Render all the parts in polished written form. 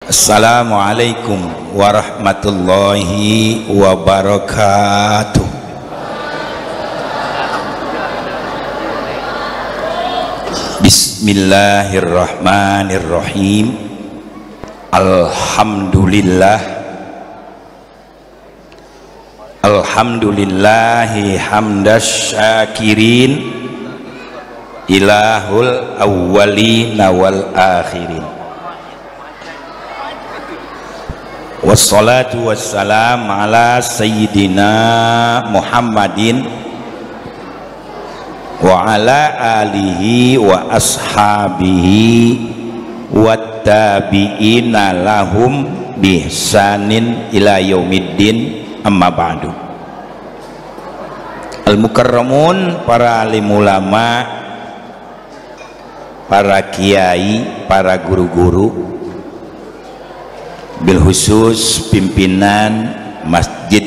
Assalamualaikum warahmatullahi wabarakatuh. Bismillahirrahmanirrahim. Alhamdulillahi hamdas syakirin, ilahul awwalina wal akhirin. Wassalatu wassalam ala sayyidina Muhammadin wa ala alihi wa ashabihi wattabi'ina lahum bihsanin ila yaumiddin, amma ba'du. Al-mukarramun, para alim ulama, para kiai, para guru-guru, bil khusus pimpinan Masjid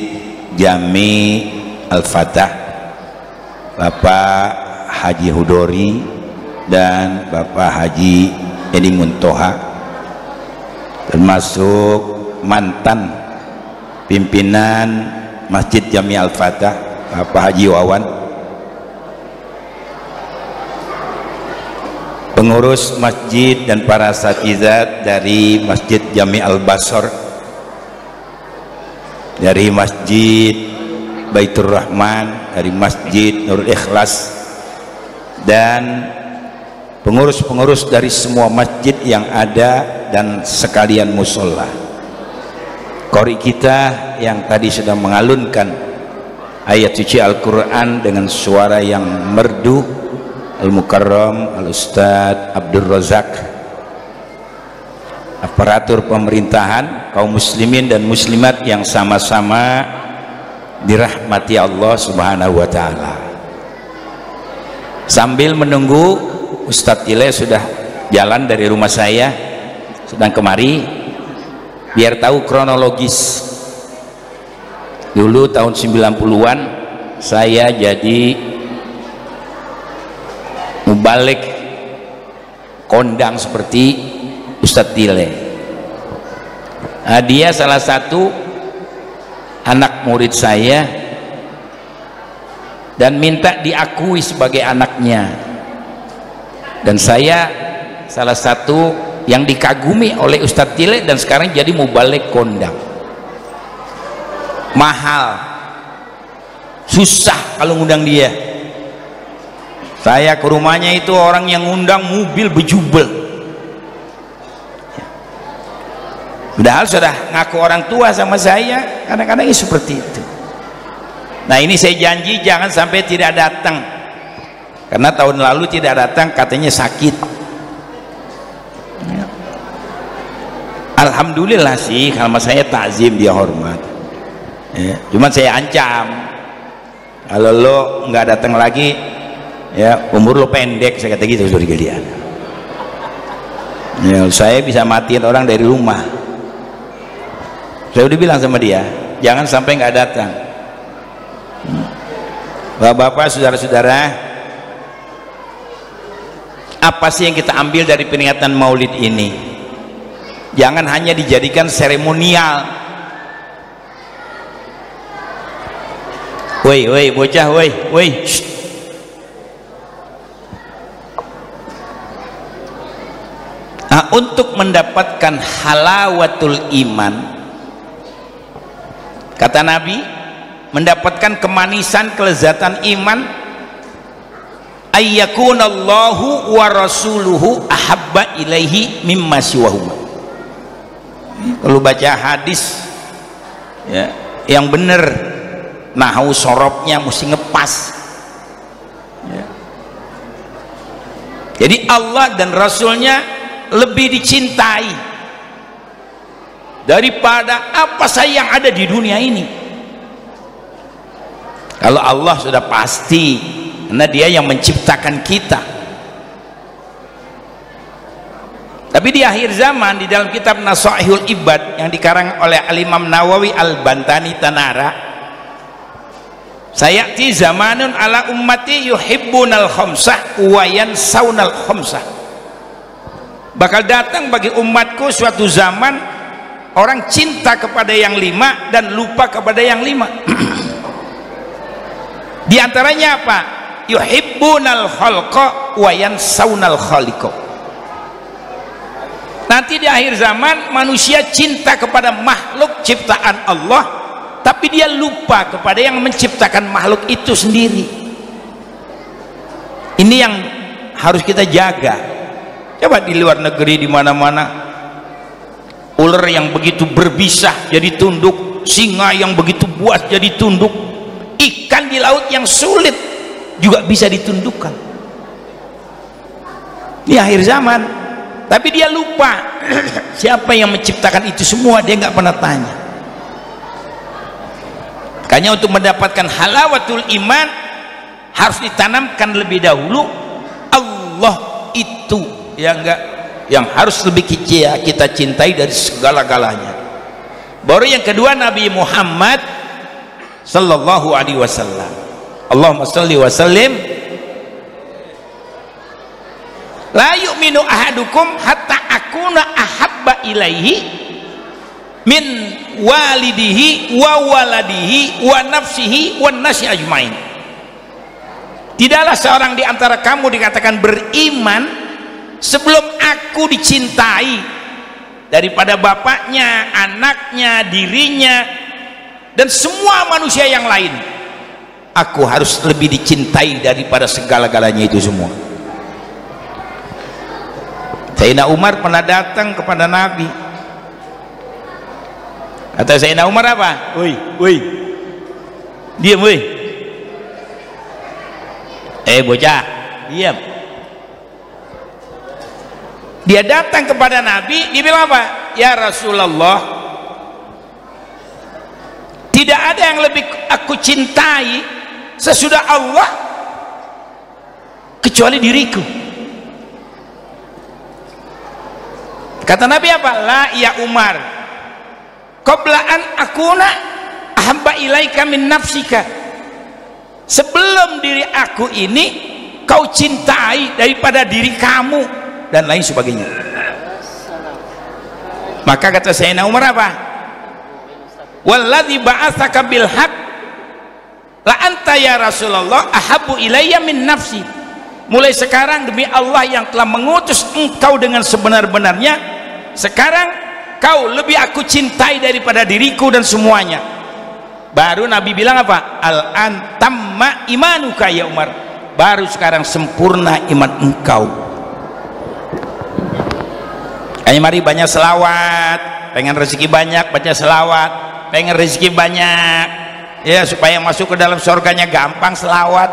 Jami Al-Fatah, Bapak Haji Hudori dan Bapak Haji Edi Muntoha, termasuk mantan pimpinan Masjid Jami Al-Fatah Bapak Haji Wawan, pengurus masjid dan para asatizat dari Masjid Jami Al-Basor, dari Masjid Baitur Rahman, dari Masjid Nurul Ikhlas, dan pengurus-pengurus dari semua masjid yang ada dan sekalian musola. Qori kita yang tadi sudah mengalunkan ayat suci Al-Quran dengan suara yang merdu, Al-Mukarram Al-Ustadz Abdul Razak, aparatur pemerintahan, kaum muslimin dan muslimat yang sama-sama dirahmati Allah Subhanahu wa ta'ala. Sambil menunggu, Ustadz Ile sudah jalan dari rumah saya, sedang kemari, biar tahu kronologis. Dulu tahun 90-an saya jadi mubalik kondang seperti Ustadz Tile. Nah, dia salah satu anak murid saya dan minta diakui sebagai anaknya, dan saya salah satu yang dikagumi oleh Ustadz Tile, dan sekarang jadi mubalik kondang. Mahal, susah kalau ngundang dia. Saya ke rumahnya itu orang yang ngundang mobil bejubel, padahal sudah ngaku orang tua sama saya, kadang-kadang seperti itu. Nah, ini saya janji jangan sampai tidak datang, karena tahun lalu tidak datang katanya sakit. Alhamdulillah sih, kalau saya takzim dia hormat, ya. Cuman saya ancam, kalau lo nggak datang lagi, ya umur lo pendek, saya kata gitu dari kalian. Ya, saya bisa matiin orang dari rumah. Saya udah bilang sama dia, jangan sampai nggak datang. Bapak-bapak, saudara-saudara, apa sih yang kita ambil dari peringatan Maulid ini? Jangan hanya dijadikan seremonial. Woi bocah, woi. Nah, untuk mendapatkan halawatul iman, kata Nabi, mendapatkan kemanisan kelezatan iman, ayyakunallahu wa rasuluhu ahabba ilaihi mimma siwahuma. Kalau baca hadis, ya, yang benar, nahu sorobnya mesti ngepas, ya. Jadi Allah dan Rasulnya lebih dicintai daripada apa saja yang ada di dunia ini. Kalau Allah sudah pasti, karena dia yang menciptakan kita. Tapi di akhir zaman, di dalam kitab Nasaihul Ibad yang dikarang oleh Al-Imam Nawawi Al-Bantani Tanara, sayati zamanun ala ummati yuhibbunal khamsah wa yansaunal khamsah. Bakal datang bagi umatku suatu zaman orang cinta kepada yang 5 dan lupa kepada yang 5. Di antaranya apa? Yuhibbunal khalqa wa yansaunal khaliqa. Nanti di akhir zaman manusia cinta kepada makhluk ciptaan Allah, tapi dia lupa kepada yang menciptakan makhluk itu sendiri. Ini yang harus kita jaga. Coba di luar negeri, di mana-mana, ular yang begitu berbisa jadi tunduk, singa yang begitu buas jadi tunduk, ikan di laut yang sulit juga bisa ditundukkan. Di akhir zaman, tapi dia lupa siapa yang menciptakan itu semua, dia nggak pernah tanya. Makanya untuk mendapatkan halawatul iman harus ditanamkan lebih dahulu Allah itu, ya enggak, yang harus lebih kita cintai dari segala-galanya. Baru yang kedua Nabi Muhammad sallallahu alaihi wasallam. Allahumma shalli wa sallim. La yu'minu ahadukum hatta akuna ahabba ilaihi min walidihi wa waladihi wa nafsihi wa nasi ajmain. Tidaklah seorang di antara kamu dikatakan beriman sebelum aku dicintai daripada bapaknya, anaknya, dirinya, dan semua manusia yang lain. Aku harus lebih dicintai daripada segala-galanya itu semua. Sayyidina Umar pernah datang kepada Nabi. Kata Sayyidina Umar apa? Woi, diam woi. Bocah, diam. Dia datang kepada Nabi, dia bilang apa? Ya Rasulullah, tidak ada yang lebih aku cintai sesudah Allah kecuali diriku. Kata Nabi apa? La ya Umar, qabla an akuna ahabba ilaika min nafsika. Sebelum diri aku ini kau cintai daripada diri kamu, dan lain sebagainya. Maka kata Sayyidina Umar apa? Walladzi ba'atsaka bil haqq la anta ya Rasulullah ahabbu ilayya min nafsi. Mulai sekarang demi Allah yang telah mengutus engkau dengan sebenar-benarnya, sekarang kau lebih aku cintai daripada diriku dan semuanya. Baru Nabi bilang apa? Al-an tamma imanuka ya Umar. Baru sekarang sempurna iman engkau. Kayaknya mari banyak selawat, pengen rezeki banyak baca selawat, pengen rezeki banyak ya supaya masuk ke dalam surganya gampang selawat.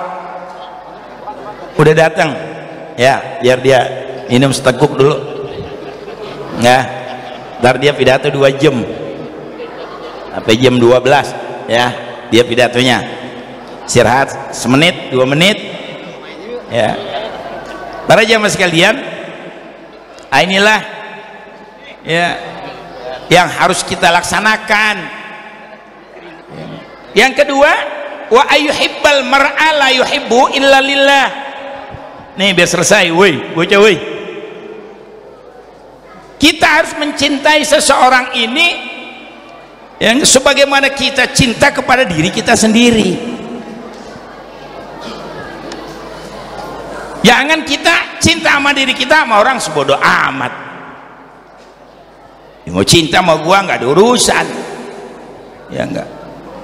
Udah datang ya, biar dia minum seteguk dulu ya, ntar dia pidato 2 jam sampai jam 12 ya, dia pidatonya istirahat semenit 2 menit ya. Para jamaah sekalian, inilah ya yang harus kita laksanakan. Yang kedua, wa ayyuhibbal mar'a la yuhibbu illa lillah. Nih biar selesai, woi bocah woi. Kita harus mencintai seseorang ini yang sebagaimana kita cinta kepada diri kita sendiri. Jangan kita cinta sama diri kita sama orang sebodoh amat. Mau cinta sama gua nggak ada urusan, ya enggak.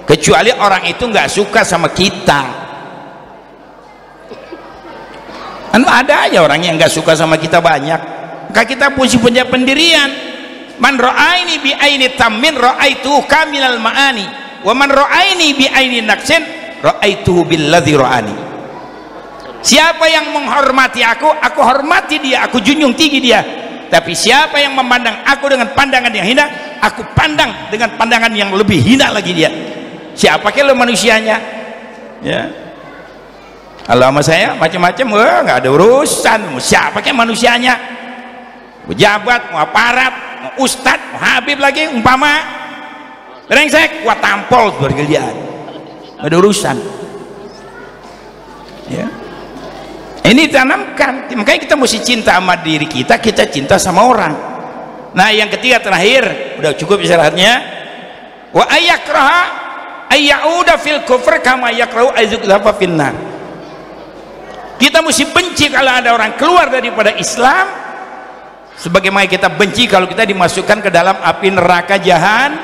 Kecuali orang itu nggak suka sama kita. Kan ada aja orang yang nggak suka sama kita banyak. Maka kita punya pendirian. Man ra'aini bi aini tammin ra'aituhu kamilal ma'ani, wa man ra'aini bi aini naqsin ra'aituhu billadzi ra'ani. Siapa yang menghormati aku hormati dia, aku junjung tinggi dia. Tapi siapa yang memandang aku dengan pandangan yang hina, aku pandang dengan pandangan yang lebih hina lagi dia. Siapa kalau manusianya ya, kalau sama saya macam-macam nggak ada urusan. Siapa kayak manusianya, pejabat, mau aparat, mau ustad, mau habib lagi umpama brengsek, gua tampol bergelian, nggak ada urusan ya. Ini tanamkan. Makanya kita mesti cinta sama diri kita, kita cinta sama orang. Nah yang ketiga terakhir, udah cukup istirahatnya, wa ayakraha ayyauda fil kufr kama yakrahu ayyuklafa finnar. Kita mesti benci kalau ada orang keluar daripada Islam, sebagaimana kita benci kalau kita dimasukkan ke dalam api neraka jahanam.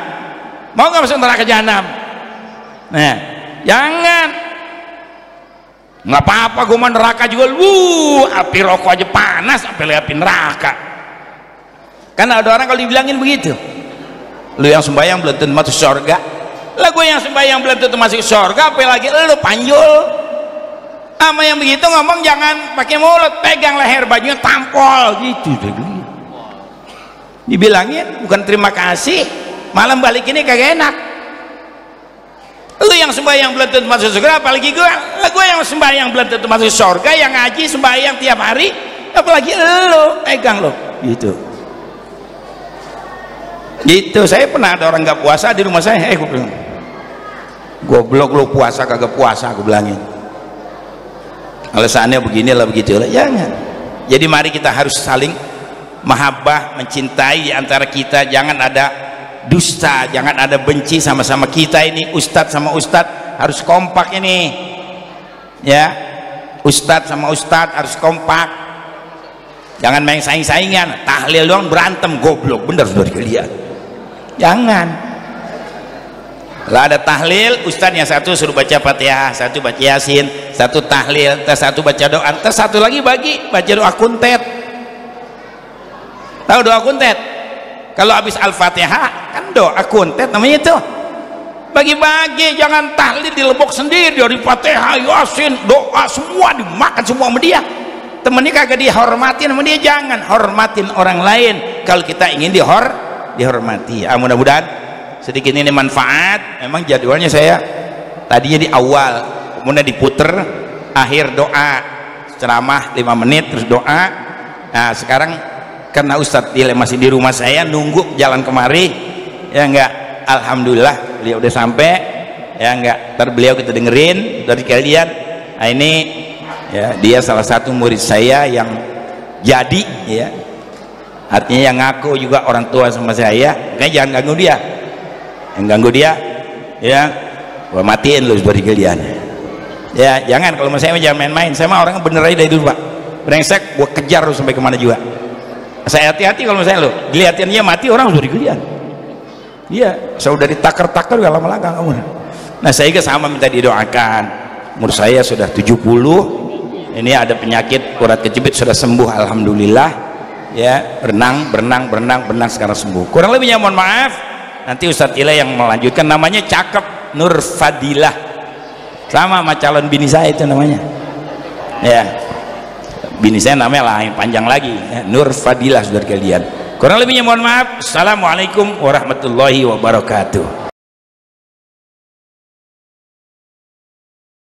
Mau nggak masuk neraka jahanam? Nah, jangan. Nggak apa-apa, gue mau neraka juga. Api rokok aja panas, apalagi api neraka. Karena ada orang kalau dibilangin begitu, lu yang sembahyang belum tentu masuk surga. Lah gue yang sembahyang belum tentu masuk surga, apalagi lu panjul. Sama yang begitu ngomong jangan pakai mulut, pegang leher bajunya tampol gitu. Dibilangin bukan terima kasih, malam balik ini kagak enak. Lu yang sembahyang belum tentu masuk surga, apalagi gue yang sembahyang belum tentu masuk surga, yang ngaji sembahyang tiap hari, apalagi lu pegang lo gitu. Gitu. Saya pernah ada orang nggak puasa di rumah saya, gue bilang, goblok lu puasa kagak puasa, gue bilangin. Alasannya beginilah begitulah, jangan. Jadi mari kita harus saling mahabbah, mencintai antara kita, jangan ada dusta, jangan ada benci, sama-sama kita ini ustadz sama ustadz harus kompak ini ya, ustadz sama ustadz harus kompak, jangan main saing-saingan, tahlil doang berantem, goblok bener saudara kalian, jangan. Lah ada tahlil, ustadz yang satu suruh baca Fatihah, satu baca Yasin, satu tahlil, satu baca doa, satu lagi baca doa kuntet. Tahu doa kuntet? Kalau habis Al-Fatihah kan doa kuntet namanya itu. Bagi-bagi, jangan tahlil dilebok sendiri dari Fatihah, Yasin, doa semua dimakan semua sama dia. Temennya kagak dihormatin sama dia, jangan hormatin orang lain kalau kita ingin dihormati. Mudah-mudahan sedikit ini manfaat. Memang jadwalnya saya tadinya di awal, kemudian diputer akhir doa, ceramah 5 menit terus doa. Nah sekarang karena Ustadz Dile masih di rumah saya nunggu jalan kemari, ya enggak, alhamdulillah beliau udah sampai, ya enggak, ntar beliau kita dengerin dari kalian. Nah ini ya, dia salah satu murid saya yang jadi, ya artinya yang ngaku juga orang tua sama saya, makanya jangan ganggu dia. Yang ganggu dia ya gua matiin lu seperti kalian ya, jangan. Kalau saya jangan main-main, saya mah orangnya bener aja dari dulu pak, brengsek gua kejar lu sampai kemana juga. Saya hati-hati kalau saya lu dilihatin dia mati orang seperti kalian, iya saya udah ditakar-takar gak lama lagi kamu. Nah saya juga sama minta didoakan, umur saya sudah 70, ini ada penyakit urat kejepit sudah sembuh alhamdulillah ya, berenang sekarang sembuh. Kurang lebihnya mohon maaf. Nanti Ustadz Ila yang melanjutkan, namanya cakep, Nur Fadilah, sama calon bini saya itu namanya ya, bini saya namanya lain panjang lagi ya, Nur Fadilah saudara kalian. Kurang lebihnya mohon maaf. Assalamualaikum warahmatullahi wabarakatuh.